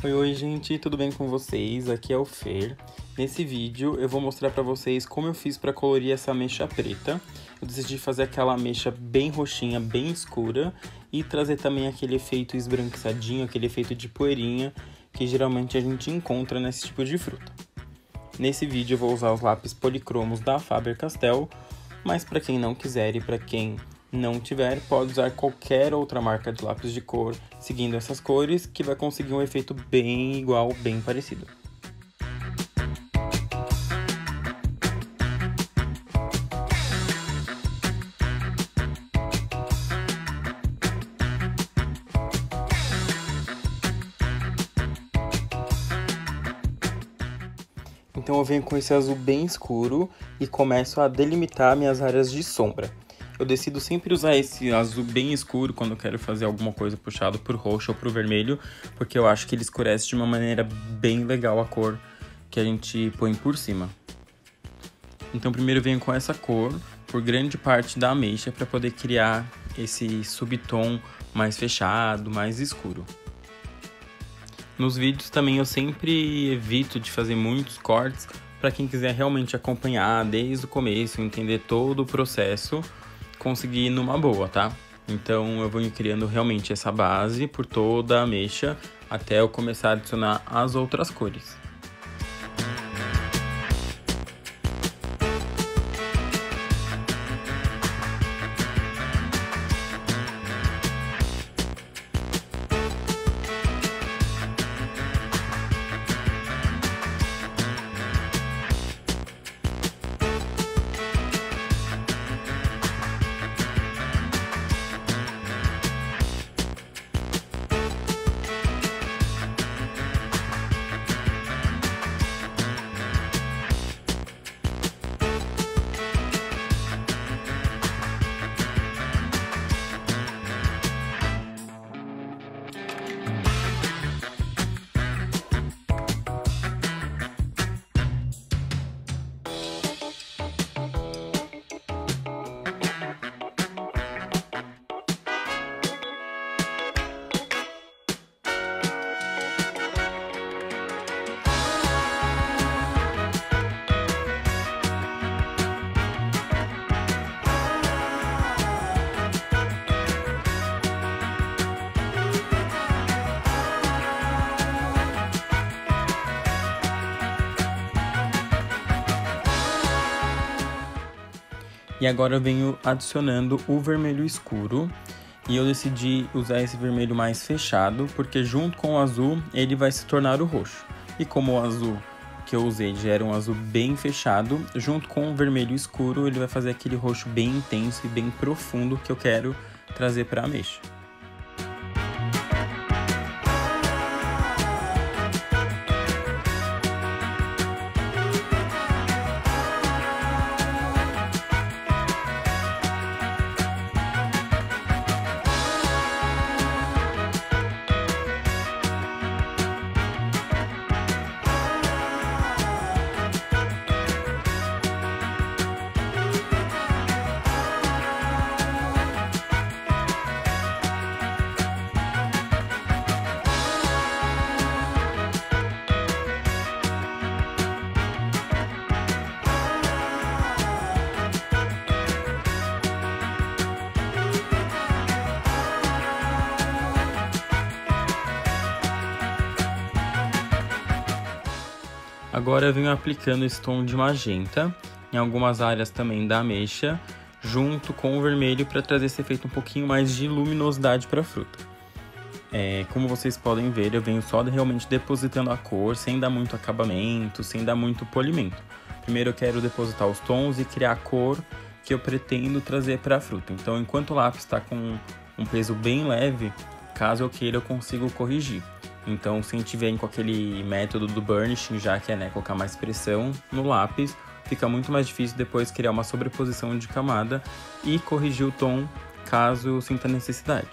Oi, gente, tudo bem com vocês? Aqui é o Fer. Nesse vídeo eu vou mostrar pra vocês como eu fiz pra colorir essa ameixa preta. Eu decidi fazer aquela ameixa bem roxinha, bem escura e trazer também aquele efeito esbranquiçadinho, aquele efeito de poeirinha que geralmente a gente encontra nesse tipo de fruta. Nesse vídeo eu vou usar os lápis policromos da Faber-Castell, mas para quem não quiser e para quem não tiver, pode usar qualquer outra marca de lápis de cor seguindo essas cores, que vai conseguir um efeito bem igual, bem parecido. Então eu venho com esse azul bem escuro e começo a delimitar minhas áreas de sombra. Eu decido sempre usar esse azul bem escuro quando eu quero fazer alguma coisa puxado pro roxo ou pro vermelho, porque eu acho que ele escurece de uma maneira bem legal a cor que a gente põe por cima. Então primeiro eu venho com essa cor por grande parte da ameixa para poder criar esse subtom mais fechado, mais escuro. Nos vídeos também eu sempre evito de fazer muitos cortes para quem quiser realmente acompanhar desde o começo, entender todo o processo, conseguir ir numa boa, tá? Então eu vou criando realmente essa base por toda a ameixa até eu começar a adicionar as outras cores. E agora eu venho adicionando o vermelho escuro. E eu decidi usar esse vermelho mais fechado, porque junto com o azul ele vai se tornar o roxo. E como o azul que eu usei já era um azul bem fechado, junto com o vermelho escuro ele vai fazer aquele roxo bem intenso e bem profundo que eu quero trazer para a ameixa. Agora eu venho aplicando esse tom de magenta em algumas áreas também da ameixa, junto com o vermelho para trazer esse efeito um pouquinho mais de luminosidade para a fruta. Como vocês podem ver, eu venho só realmente depositando a cor, sem dar muito acabamento, sem dar muito polimento. Primeiro eu quero depositar os tons e criar a cor que eu pretendo trazer para a fruta. Então, enquanto o lápis está com um peso bem leve, caso eu queira, eu consigo corrigir. Então, se a gente vem com aquele método do burnishing, já que é colocar mais pressão no lápis, fica muito mais difícil depois criar uma sobreposição de camada e corrigir o tom caso eu sinta necessidade.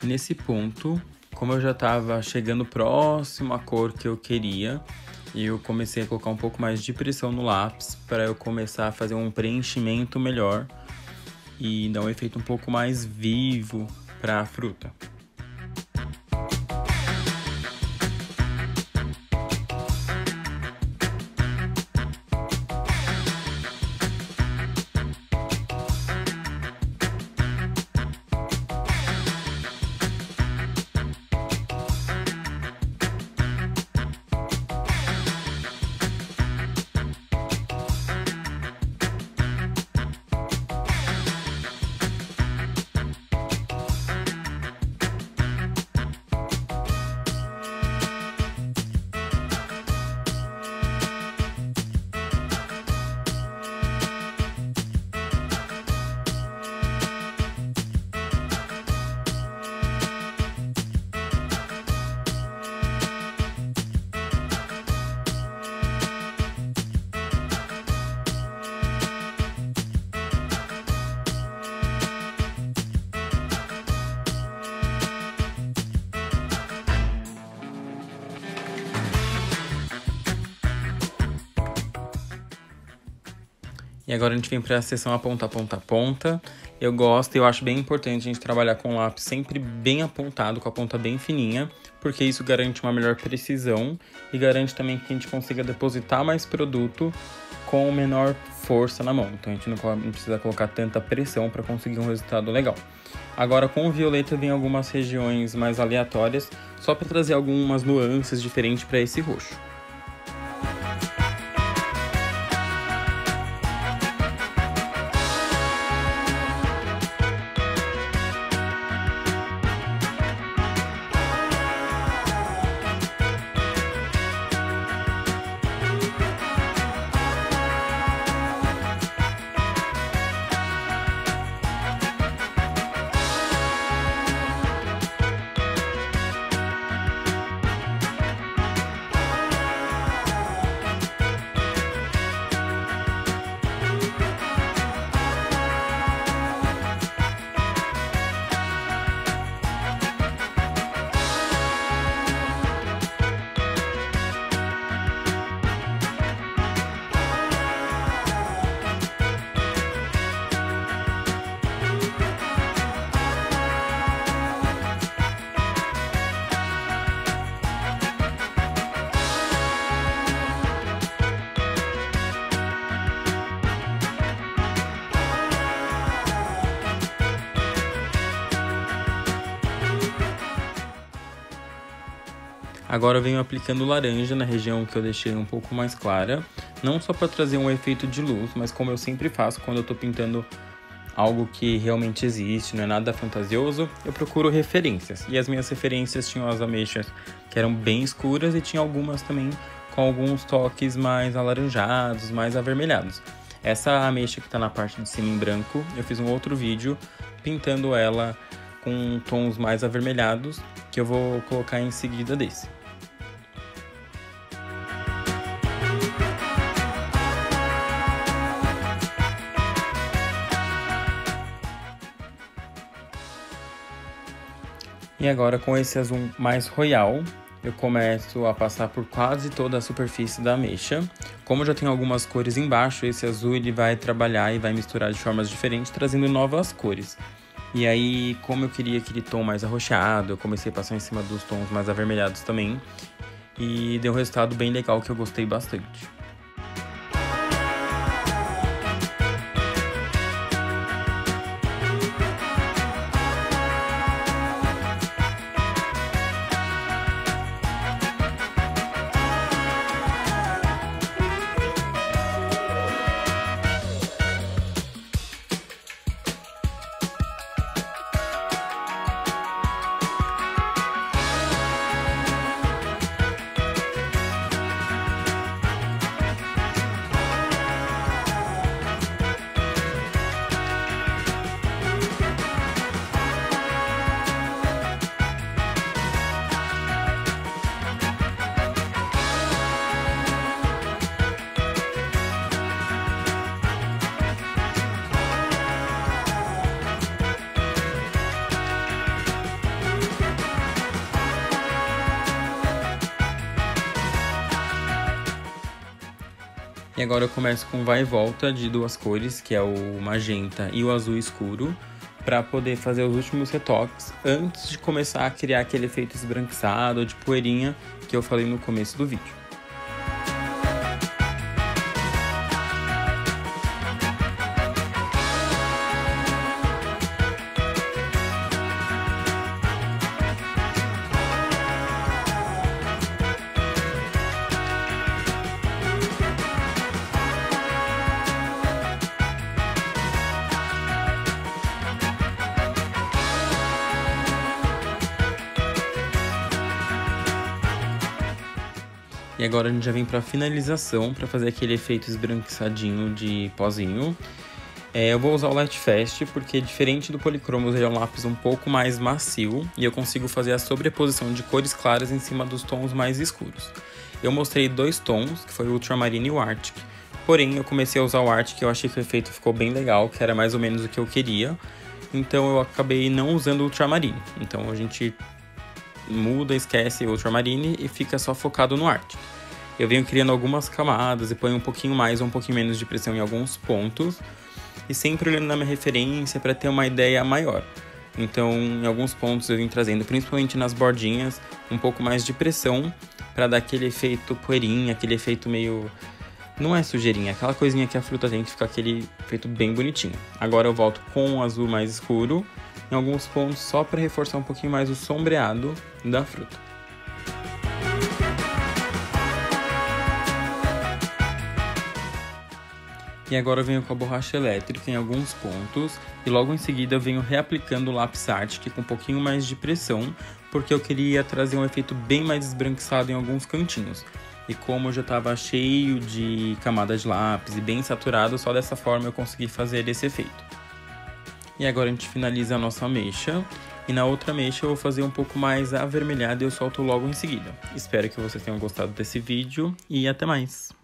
E nesse ponto, como eu já estava chegando próximo à cor que eu queria, eu comecei a colocar um pouco mais de pressão no lápis para eu começar a fazer um preenchimento melhor e dar um efeito um pouco mais vivo para a fruta. E agora a gente vem para a seção a ponta, ponta, ponta. Eu gosto e eu acho bem importante a gente trabalhar com o lápis sempre bem apontado, com a ponta bem fininha, porque isso garante uma melhor precisão e garante também que a gente consiga depositar mais produto com menor força na mão. Então a gente não precisa colocar tanta pressão para conseguir um resultado legal. Agora com o violeta vem algumas regiões mais aleatórias, só para trazer algumas nuances diferentes para esse roxo. Agora eu venho aplicando laranja na região que eu deixei um pouco mais clara, não só para trazer um efeito de luz, mas como eu sempre faço quando eu tô pintando algo que realmente existe, não é nada fantasioso, eu procuro referências. E as minhas referências tinham as ameixas que eram bem escuras e tinha algumas também com alguns toques mais alaranjados, mais avermelhados. Essa ameixa que tá na parte de cima em branco, eu fiz um outro vídeo pintando ela com tons mais avermelhados, que eu vou colocar em seguida desse. E agora com esse azul mais royal, eu começo a passar por quase toda a superfície da ameixa. Como eu já tenho algumas cores embaixo, esse azul ele vai trabalhar e vai misturar de formas diferentes, trazendo novas cores. E aí, como eu queria aquele tom mais arroxeado, eu comecei a passar em cima dos tons mais avermelhados também. E deu um resultado bem legal que eu gostei bastante. agora eu começo com vai e volta de duas cores, que é o magenta e o azul escuro, para poder fazer os últimos retoques antes de começar a criar aquele efeito esbranquiçado de poeirinha que eu falei no começo do vídeo. E agora a gente já vem para a finalização, para fazer aquele efeito esbranquiçadinho de pozinho. Eu vou usar o Light Fast, porque diferente do Polychromos, ele é um lápis um pouco mais macio e eu consigo fazer a sobreposição de cores claras em cima dos tons mais escuros. Eu mostrei dois tons, que foi o Ultramarine e o Arctic, porém eu comecei a usar o Arctic e eu achei que o efeito ficou bem legal, que era mais ou menos o que eu queria, então eu acabei não usando o Ultramarine. Então a gente muda, esquece o Ultramarine e fica só focado no Arctic. Eu venho criando algumas camadas e ponho um pouquinho mais ou um pouquinho menos de pressão em alguns pontos, e sempre olhando na minha referência para ter uma ideia maior. Então, em alguns pontos eu vim trazendo, principalmente nas bordinhas, um pouco mais de pressão para dar aquele efeito poeirinha, aquele efeito meio... Não é sujeirinha, aquela coisinha que a fruta tem que ficar aquele efeito bem bonitinho. Agora eu volto com o azul mais escuro, em alguns pontos só para reforçar um pouquinho mais o sombreado da fruta. E agora eu venho com a borracha elétrica em alguns pontos e logo em seguida eu venho reaplicando o lápis Arctic com um pouquinho mais de pressão, porque eu queria trazer um efeito bem mais esbranquiçado em alguns cantinhos. E como eu já estava cheio de camada de lápis e bem saturado, só dessa forma eu consegui fazer esse efeito. E agora a gente finaliza a nossa ameixa. E na outra ameixa eu vou fazer um pouco mais avermelhada e eu solto logo em seguida. Espero que vocês tenham gostado desse vídeo e até mais!